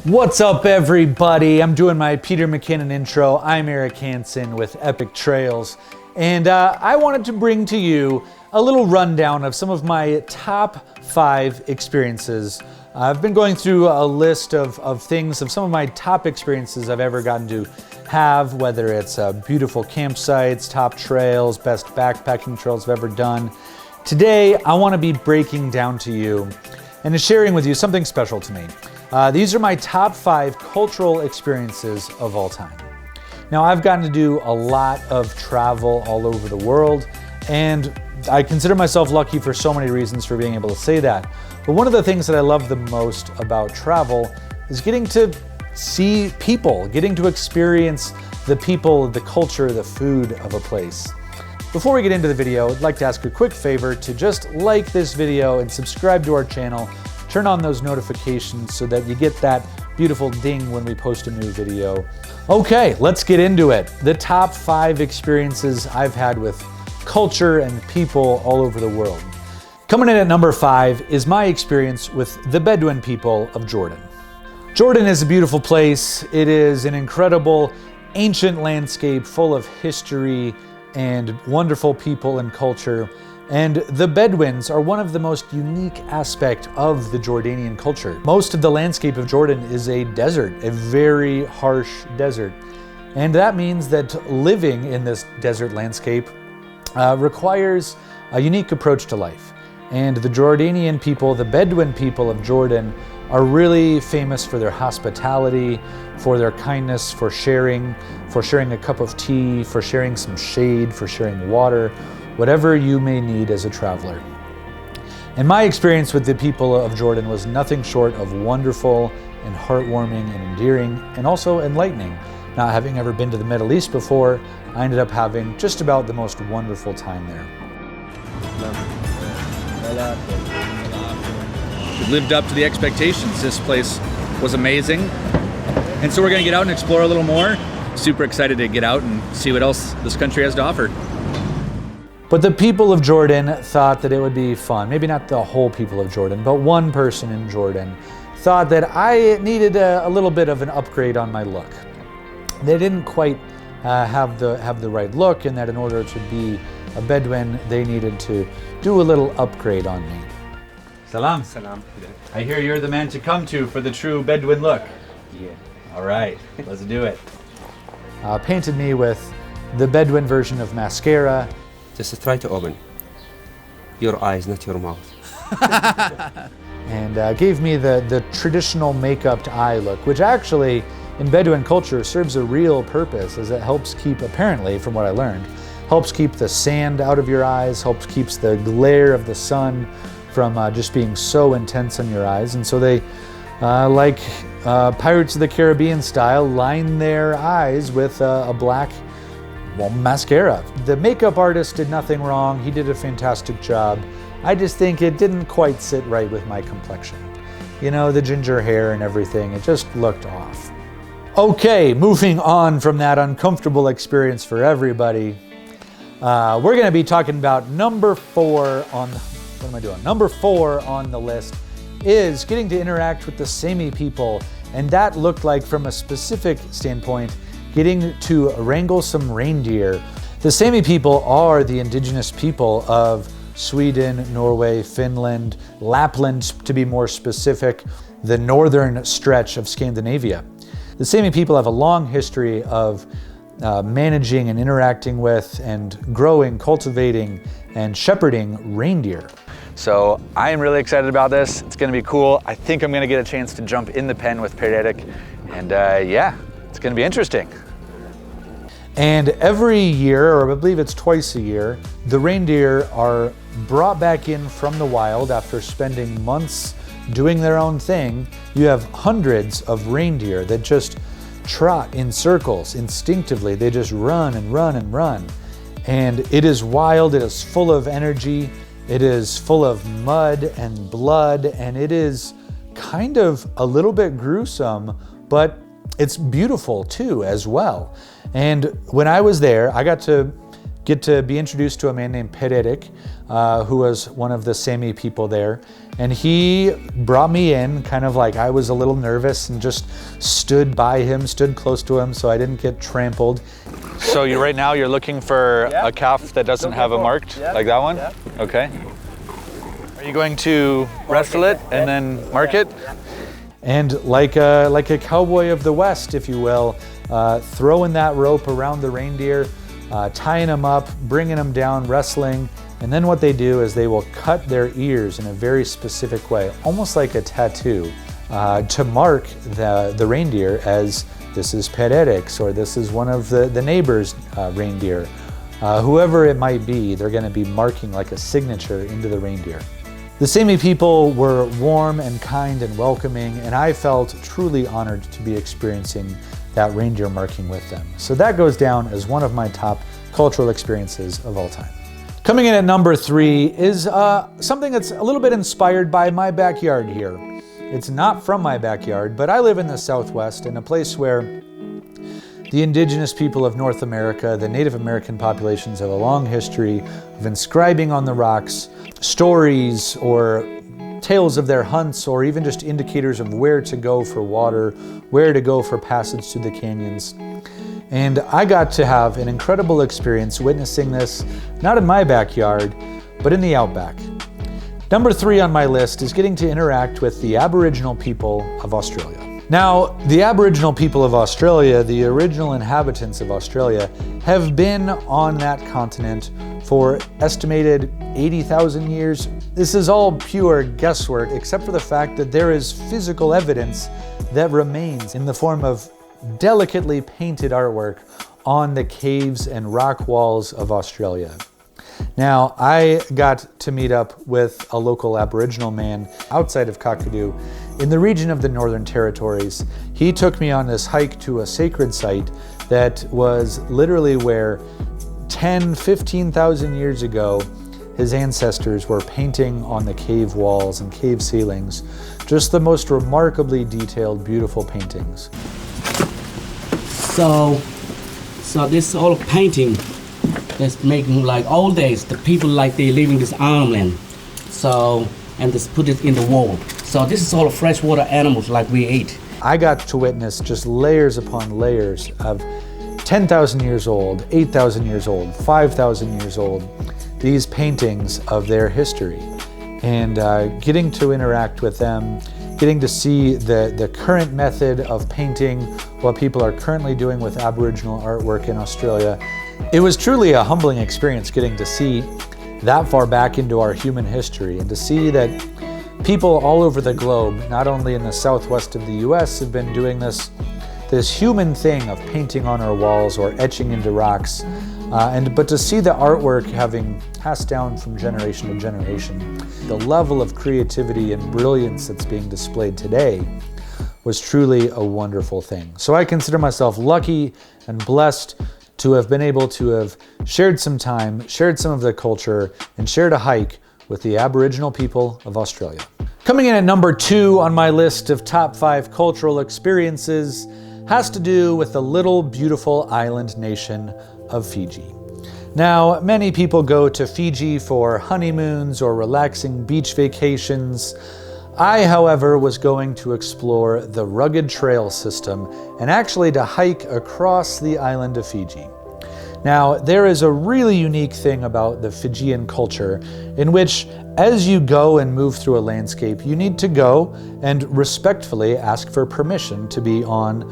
What's up, everybody? I'm doing my Peter McKinnon intro. I'm Eric Hansen with Epic Trails, and I wanted to bring to you a little rundown of some of my top 5 experiences. I've been going through a list of things, of some of my top experiences I've ever gotten to have, whether it's beautiful campsites, top trails, best backpacking trails I've ever done. Today, I want to be breaking down to you and sharing with you something special to me. These are my top 5 cultural experiences of all time. Now, I've gotten to do a lot of travel all over the world, and I consider myself lucky for so many reasons for being able to say that. But one of the things that I love the most about travel is getting to see people, getting to experience the people, the culture, the food of a place. Before we get into the video, I'd like to ask a quick favor to just like this video and subscribe to our channel. Turn on those notifications so that you get that beautiful ding when we post a new video. Okay, let's get into it. The top 5 experiences I've had with culture and people all over the world. Coming in at number 5 is my experience with the Bedouin people of Jordan. Jordan is a beautiful place. It is an incredible ancient landscape full of history and wonderful people and culture. And the Bedouins are one of the most unique aspects of the Jordanian culture. Most of the landscape of Jordan is a desert, a very harsh desert. And that means that living in this desert landscape requires a unique approach to life. And the Jordanian people, the Bedouin people of Jordan, are really famous for their hospitality, for their kindness, for sharing a cup of tea, for sharing some shade, for sharing water, whatever you may need as a traveler. And my experience with the people of Jordan was nothing short of wonderful and heartwarming and endearing and also enlightening. Not having ever been to the Middle East before, I ended up having just about the most wonderful time there. It lived up to the expectations. This place was amazing. And so we're gonna get out and explore a little more. Super excited to get out and see what else this country has to offer. But the people of Jordan thought that it would be fun. Maybe not the whole people of Jordan, but one person in Jordan thought that I needed a little bit of an upgrade on my look. They didn't quite have the right look, and that in order to be a Bedouin, they needed to do a little upgrade on me. Salam. Salam. I hear you're the man to come to for the true Bedouin look. Yeah. All right, let's do it. Painted me with the Bedouin version of mascara. Just try to open your eyes, not your mouth. And gave me the traditional makeup eye look, which actually in Bedouin culture serves a real purpose, as it helps keep, apparently from what I learned, helps keep the sand out of your eyes, helps keeps the glare of the sun from just being so intense on your eyes. And so they, like Pirates of the Caribbean style, line their eyes with a black mascara. The makeup artist did nothing wrong. He did a fantastic job. I just think it didn't quite sit right with my complexion. You know, the ginger hair and everything, it just looked off. Okay, moving on from that uncomfortable experience for everybody, we're gonna be talking about number 4 on, what am I doing? Number 4 on the list is getting to interact with the Sami people. And that looked like, from a specific standpoint, getting to wrangle some reindeer. The Sami people are the indigenous people of Sweden, Norway, Finland, Lapland, to be more specific, the northern stretch of Scandinavia. The Sami people have a long history of managing and interacting with and growing, cultivating, and shepherding reindeer. So I am really excited about this. It's gonna be cool. I think I'm gonna get a chance to jump in the pen with Periodic, and yeah, it's gonna be interesting. And every year, or I believe it's twice a year, the reindeer are brought back in from the wild after spending months doing their own thing. You have hundreds of reindeer that just trot in circles instinctively. They just run and run and run. And it is wild, it is full of energy, it is full of mud and blood, and it is kind of a little bit gruesome, but it's beautiful too as well. And when I was there, I got to get to be introduced to a man named Pererik, who was one of the Sami people there. And he brought me in kind of like I was a little nervous and just stood by him, stood close to him so I didn't get trampled. So right now you're looking for a calf that doesn't have a marked, like that one? Okay. Are you going to wrestle it and then mark it? And like a cowboy of the West, if you will, throwing that rope around the reindeer, tying them up, bringing them down, wrestling, and then what they do is they will cut their ears in a very specific way, almost like a tattoo, to mark the reindeer as this is Pererik's or this is one of the neighbor's reindeer. Whoever it might be, they're going to be marking like a signature into the reindeer. The Sami people were warm and kind and welcoming, and I felt truly honored to be experiencing that reindeer marking with them. So that goes down as one of my top cultural experiences of all time. Coming in at number 3 is something that's a little bit inspired by my backyard here. It's not from my backyard, but I live in the Southwest in a place where the indigenous people of North America, the Native American populations, have a long history of inscribing on the rocks stories or tales of their hunts, or even just indicators of where to go for water, where to go for passage through the canyons. And I got to have an incredible experience witnessing this, not in my backyard, but in the outback. Number 3 on my list is getting to interact with the Aboriginal people of Australia. Now, the Aboriginal people of Australia, the original inhabitants of Australia, have been on that continent for estimated 80,000 years. This is all pure guesswork, except for the fact that there is physical evidence that remains in the form of delicately painted artwork on the caves and rock walls of Australia. Now, I got to meet up with a local Aboriginal man outside of Kakadu in the region of the Northern Territories. He took me on this hike to a sacred site that was literally where 15,000 years ago, his ancestors were painting on the cave walls and cave ceilings, just the most remarkably detailed, beautiful paintings. So this all painting that's making like old days, the people like they live in this farmland. So, and just put it in the wall. So this is all freshwater animals like we eat. I got to witness just layers upon layers of 10,000 years old, 8,000 years old, 5,000 years old, these paintings of their history. And getting to interact with them, getting to see the current method of painting, what people are currently doing with Aboriginal artwork in Australia. It was truly a humbling experience getting to see that far back into our human history and to see that people all over the globe, not only in the southwest of the US, have been doing this human thing of painting on our walls or etching into rocks. But to see the artwork having passed down from generation to generation, the level of creativity and brilliance that's being displayed today was truly a wonderful thing. So I consider myself lucky and blessed to have been able to have shared some time, shared some of the culture, and shared a hike with the Aboriginal people of Australia. Coming in at number 2 on my list of top 5 cultural experiences has to do with the little beautiful island nation of Fiji. Now, many people go to Fiji for honeymoons or relaxing beach vacations. I, however, was going to explore the rugged trail system and actually to hike across the island of Fiji. Now, there is a really unique thing about the Fijian culture in which, as you go and move through a landscape, you need to go and respectfully ask for permission to be on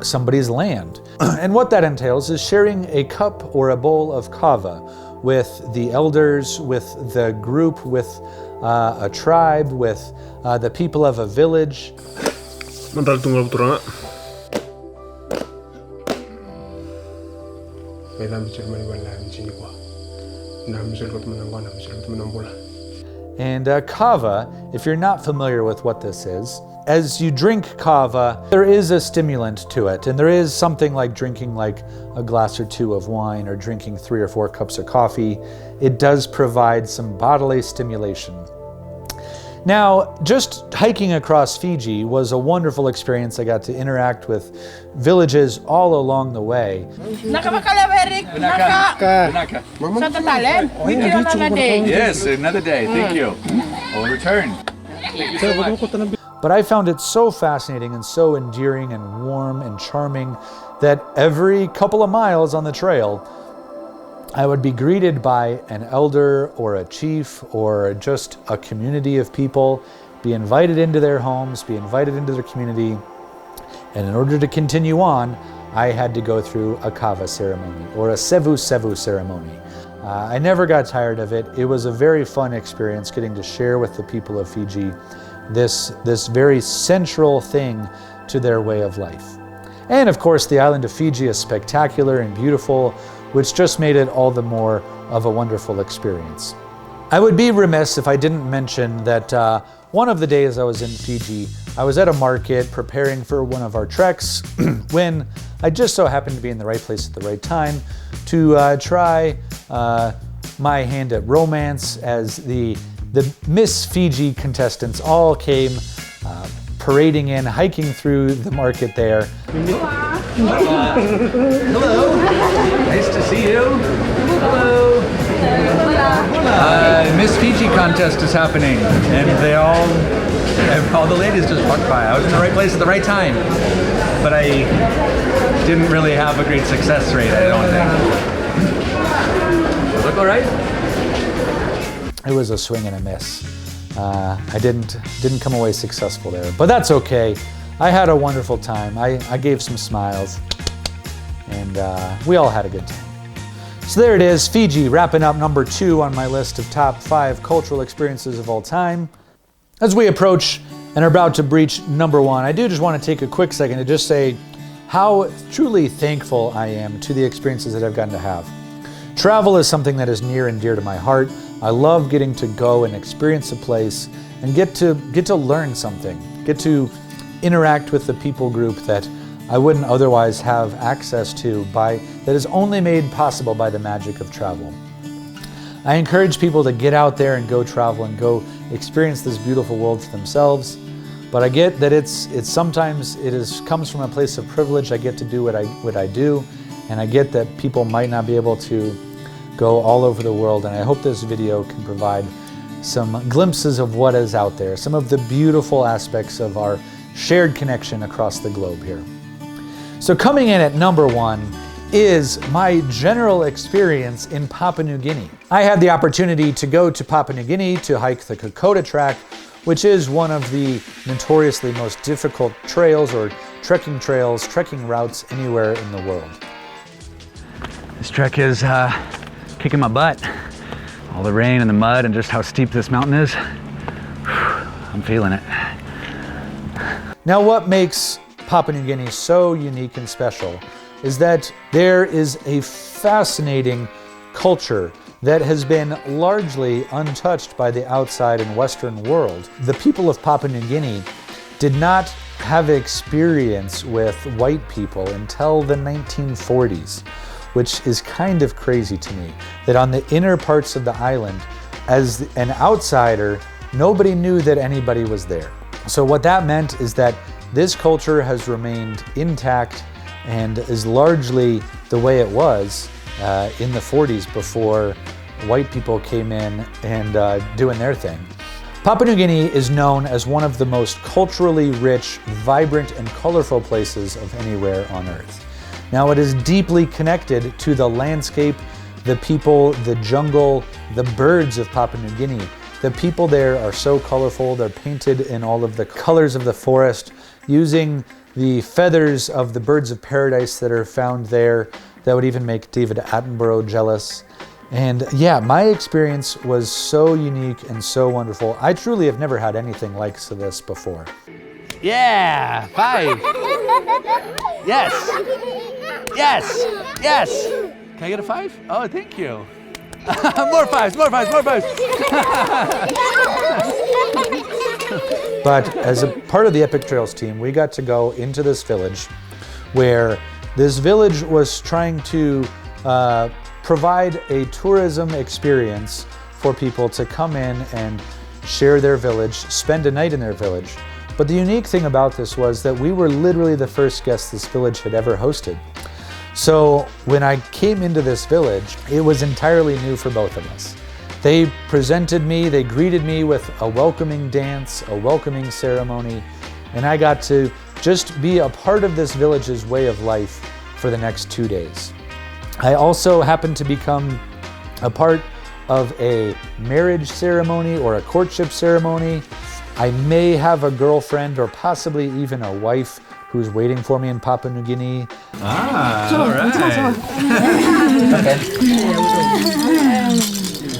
somebody's land. And what that entails is sharing a cup or a bowl of kava with the elders, with the group, with a tribe, with the people of a village. And kava, if you're not familiar with what this is, as you drink kava, there is a stimulant to it, and there is something like drinking like a glass or 2 of wine or drinking 3 or 4 cups of coffee. It does provide some bodily stimulation. Now, just hiking across Fiji was a wonderful experience. I got to interact with villages all along the way. Yes, another day. Thank you. I'll return. Thank you so much. But I found it so fascinating and so endearing and warm and charming that every couple of miles on the trail, I would be greeted by an elder or a chief or just a community of people, be invited into their homes, be invited into their community. And in order to continue on, I had to go through a kava ceremony or a sevu sevu ceremony. I never got tired of it. It was a very fun experience getting to share with the people of Fiji this very central thing to their way of life. And of course, the island of Fiji is spectacular and beautiful, which just made it all the more of a wonderful experience. I would be remiss if I didn't mention that one of the days I was in Fiji, I was at a market preparing for one of our treks when I just so happened to be in the right place at the right time to try my hand at romance as the Miss Fiji contestants all came parading in, hiking through the market there. Hello. Nice to see you. Hello. Miss Fiji contest is happening, and all the ladies just walked by. I was in the right place at the right time, but I didn't really have a great success rate, I don't think. Look all right? It was a swing and a miss. I didn't come away successful there, but that's okay. I had a wonderful time. I gave some smiles, and we all had a good time. So there it is, Fiji, wrapping up number 2 on my list of top 5 cultural experiences of all time. As we approach and are about to breach number 1, I do just want to take a quick second to just say how truly thankful I am to the experiences that I've gotten to have. Travel is something that is near and dear to my heart. I love getting to go and experience a place and get to learn something, get to interact with the people group that I wouldn't otherwise have access to that is only made possible by the magic of travel. I encourage people to get out there and go travel and go experience this beautiful world for themselves. But I get that it comes from a place of privilege. I get to do what I do, and I get that people might not be able to go all over the world, and I hope this video can provide some glimpses of what is out there, some of the beautiful aspects of our shared connection across the globe here. So coming in at number 1 is my general experience in Papua New Guinea. I had the opportunity to go to Papua New Guinea to hike the Kokoda Track, which is one of the notoriously most difficult trails or trekking routes anywhere in the world. This trek is kicking my butt. All the rain and the mud and just how steep this mountain is. I'm feeling it. Now, what makes Papua New Guinea so unique and special is that there is a fascinating culture that has been largely untouched by the outside and Western world. The people of Papua New Guinea did not have experience with white people until the 1940s, which is kind of crazy to me, that on the inner parts of the island, as an outsider, nobody knew that anybody was there. So what that meant is that this culture has remained intact and is largely the way it was in the 40s before white people came in and doing their thing. Papua New Guinea is known as one of the most culturally rich, vibrant, and colorful places of anywhere on Earth. Now, it is deeply connected to the landscape, the people, the jungle, the birds of Papua New Guinea. The people there are so colorful. They're painted in all of the colors of the forest, using the feathers of the birds of paradise that are found there that would even make David Attenborough jealous. And yeah, my experience was so unique and so wonderful. I truly have never had anything like this before. Yeah, 5. Yes. Yes. Yes. Can I get a 5? Oh, thank you. More 5s, more 5s, more 5s. But as a part of the Epic Trails team, we got to go into this village where this village was trying to provide a tourism experience for people to come in and share their village, spend a night in their village. But the unique thing about this was that we were literally the first guests this village had ever hosted. So when I came into this village, it was entirely new for both of us. They presented me, they greeted me with a welcoming dance, a welcoming ceremony, and I got to just be a part of this village's way of life for the next 2 days. I also happened to become a part of a marriage ceremony or a courtship ceremony. I may have a girlfriend or possibly even a wife who's waiting for me in Papua New Guinea. Ah, all right.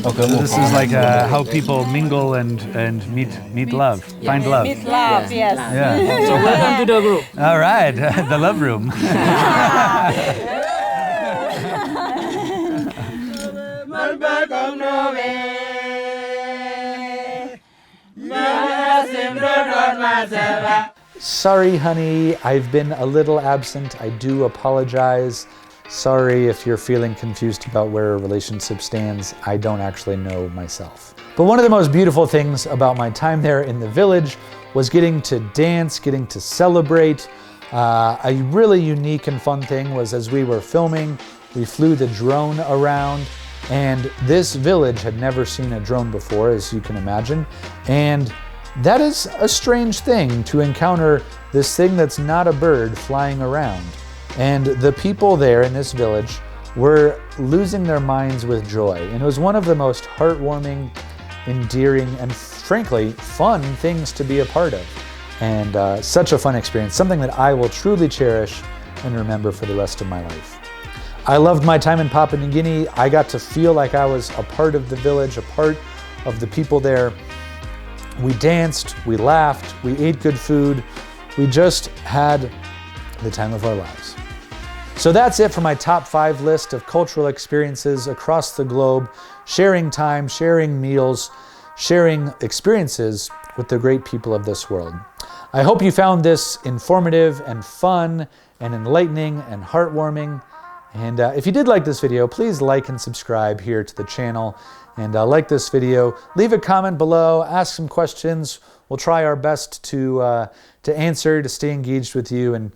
Okay, So this is like how people mingle and meet love, find love. Meet love, yes. Yeah. So welcome to the group. All right, the love room. Sorry, honey, I've been a little absent. I do apologize. Sorry if you're feeling confused about where a relationship stands. I don't actually know myself. But one of the most beautiful things about my time there in the village was getting to dance, getting to celebrate. A really unique and fun thing was as we were filming, we flew the drone around, and this village had never seen a drone before, as you can imagine. And that is a strange thing, to encounter this thing that's not a bird flying around. And the people there in this village were losing their minds with joy. And it was one of the most heartwarming, endearing, and frankly, fun things to be a part of. And such a fun experience, something that I will truly cherish and remember for the rest of my life. I loved my time in Papua New Guinea. I got to feel like I was a part of the village, a part of the people there. We danced, we laughed, we ate good food. We just had the time of our lives. So that's it for my top 5 list of cultural experiences across the globe, sharing time, sharing meals, sharing experiences with the great people of this world. I hope you found this informative and fun and enlightening and heartwarming. And if you did like this video, please like and subscribe here to the channel. And like this video, leave a comment below, ask some questions. We'll try our best to answer, to stay engaged with you and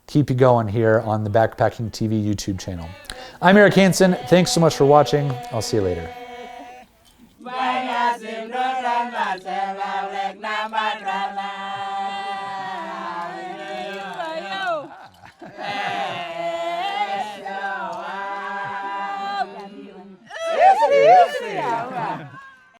keep you going here on the Backpacking TV YouTube channel. I'm Eric Hansen. Thanks so much for watching. I'll see you later.